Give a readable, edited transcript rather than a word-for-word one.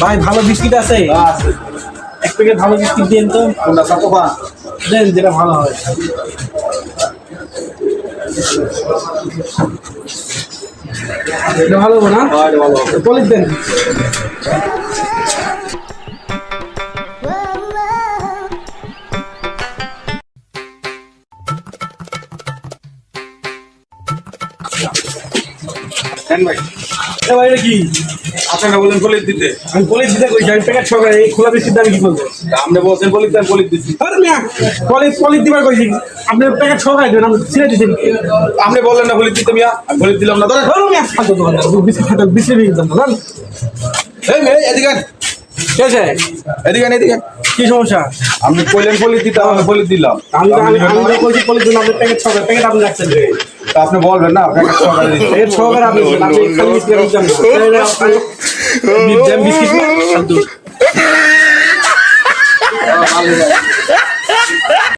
ভাই ভালো বিস্কিট আছে? এক প্যাকেট ভালো বিস্কিট দিন তো। কোনটা সাকোপা দেন, যেটা ভালো হয়। এটা ভালো হবে না? পলিশ দেন। এ ভাই, এটা কি? আপনারা বলেন পলিশ দিতে, আমি পলিশ দিতে কইছি, আমি প্যাকেট সহকারে এই খোলা বিস্কিট দাম কি বলবো? আপনি বলছেন পলিশ দেন, পলিশ দিচ্ছি। আরে মিয়া, পলিশ পলিশ দিবার কইছি, আপনি প্যাকেট সহকারে দেন, আমি ছিঁড়ে দিচ্ছেন। আপনি বললেন না পলিশ দিতে মিয়া, আমি পলিশ দিলাম না। ধরেন ধরো মিয়া, ফালতু দোকান, বিস্কিট খেতে বিস্কিট নিয়ে যেতাম না। এই মেয়ে এদিকে আন। ঠিক আছে, এদিকে আন, এদিকে আন। কি সমস্যা? আপনি কইলেন পলিশ দিতে, আমি পলিশ দিলাম। আমি কইছি পলিশ দিন, আপনি প্যাকেট সহকারে, প্যাকেট আপনি রাখছেন। তা আপনি বলবেন না প্যাকেট সহকারে দিতে। প্যাকেট সহকারে আপনি খালি বিস্কিট দিচ্ছেন না। বিস্কিট ফালতু।